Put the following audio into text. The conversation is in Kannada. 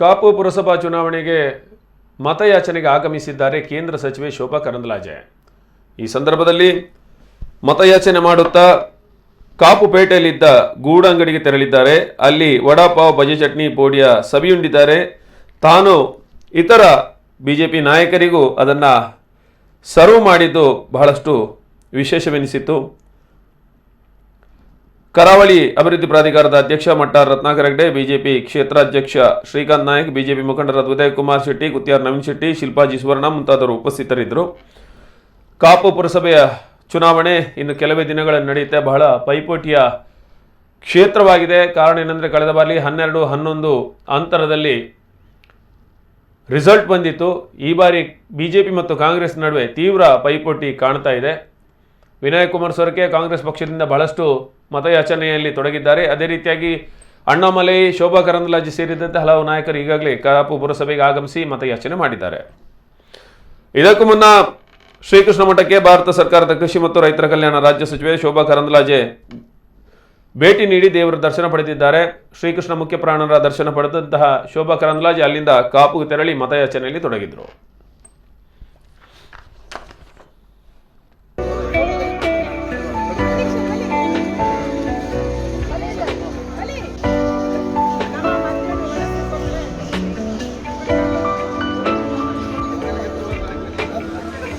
ಕಾಪು ಪುರಸಭಾ ಚುನಾವಣೆಗೆ ಮತಯಾಚನೆಗೆ ಆಗಮಿಸಿದ್ದಾರೆ ಕೇಂದ್ರ ಸಚಿವೆ ಶೋಭಾ ಕರಂದ್ಲಾಜೆ. ಈ ಸಂದರ್ಭದಲ್ಲಿ ಮತಯಾಚನೆ ಮಾಡುತ್ತಾ ಕಾಪುಪೇಟೆಯಲ್ಲಿದ್ದ ಗೂಡಂಗಡಿಗೆ ತೆರಳಿದ್ದಾರೆ. ಅಲ್ಲಿ ವಡಾಪಾವ್, ಬಜೆ ಚಟ್ನಿ, ಪೋಡಿಯ ಸವಿಯುಂಡಿದ್ದಾರೆ. ತಾನು ಇತರ ಬಿಜೆಪಿ ನಾಯಕರಿಗೂ ಅದನ್ನು ಸರ್ವ್ ಮಾಡಿದ್ದು ಬಹಳಷ್ಟು ವಿಶೇಷವೆನಿಸಿತ್ತು. ಕರಾವಳಿ ಅಭಿವೃದ್ಧಿ ಪ್ರಾಧಿಕಾರದ ಅಧ್ಯಕ್ಷ ಮಟ್ಟಾರ್ ರತ್ನಾಕರ್ ಹೆಗ್ಡೆ, ಬಿಜೆಪಿ ಕ್ಷೇತ್ರಾಧ್ಯಕ್ಷ ಶ್ರೀಕಾಂತ್ ನಾಯಕ್, ಬಿಜೆಪಿ ಮುಖಂಡರಾದ ಉದಯ್ ಕುಮಾರ್ ಶೆಟ್ಟಿ, ಗುತ್ತಿಯಾರ್ ನವೀನ್ ಶೆಟ್ಟಿ, ಶಿಲ್ಪಾಜಿ ಸುವರ್ಣ ಮುಂತಾದವರು ಉಪಸ್ಥಿತರಿದ್ದರು. ಕಾಪು ಪುರಸಭೆಯ ಚುನಾವಣೆ ಇನ್ನು ಕೆಲವೇ ದಿನಗಳಲ್ಲಿ ನಡೆಯುತ್ತೆ. ಬಹಳ ಪೈಪೋಟಿಯ ಕ್ಷೇತ್ರವಾಗಿದೆ. ಕಾರಣ ಏನಂದರೆ, ಕಳೆದ ಬಾರಿ 12-11 ಅಂತರದಲ್ಲಿ ರಿಸಲ್ಟ್ ಬಂದಿತ್ತು. ಈ ಬಾರಿ ಬಿಜೆಪಿ ಮತ್ತು ಕಾಂಗ್ರೆಸ್ ನಡುವೆ ತೀವ್ರ ಪೈಪೋಟಿ ಕಾಣ್ತಾ ಇದೆ. ವಿನಾಯಕ್ ಕುಮಾರ್ ಸೊರಕೆ ಕಾಂಗ್ರೆಸ್ ಪಕ್ಷದಿಂದ ಬಹಳಷ್ಟು ಮತಯಾಚನೆಯಲ್ಲಿ ತೊಡಗಿದ್ದಾರೆ. ಅದೇ ರೀತಿಯಾಗಿ ಅಣ್ಣಾಮಲೈ, ಶೋಭಾ ಕರಂದ್ಲಾಜೆ ಸೇರಿದಂತೆ ಹಲವು ನಾಯಕರು ಈಗಾಗಲೇ ಕಾಪು ಪುರಸಭೆಗೆ ಆಗಮಿಸಿ ಮತಯಾಚನೆ ಮಾಡಿದ್ದಾರೆ. ಇದಕ್ಕೂ ಮುನ್ನ ಶ್ರೀಕೃಷ್ಣ ಮಠಕ್ಕೆ ಭಾರತ ಸರ್ಕಾರದ ಕೃಷಿ ಮತ್ತು ರೈತರ ಕಲ್ಯಾಣ ರಾಜ್ಯ ಸಚಿವೆ ಶೋಭಾ ಕರಂದ್ಲಾಜೆ ಭೇಟಿ ನೀಡಿ ದೇವರ ದರ್ಶನ ಪಡೆದಿದ್ದಾರೆ. ಶ್ರೀಕೃಷ್ಣ ಮುಖ್ಯ ಪ್ರಾಣರ ದರ್ಶನ ಪಡೆದಂತಹ ಶೋಭಾ ಕರಂದ್ಲಾಜೆ ಅಲ್ಲಿಂದ ಕಾಪುಗೆ ತೆರಳಿ ಮತಯಾಚನೆಯಲ್ಲಿ ತೊಡಗಿದ್ರು.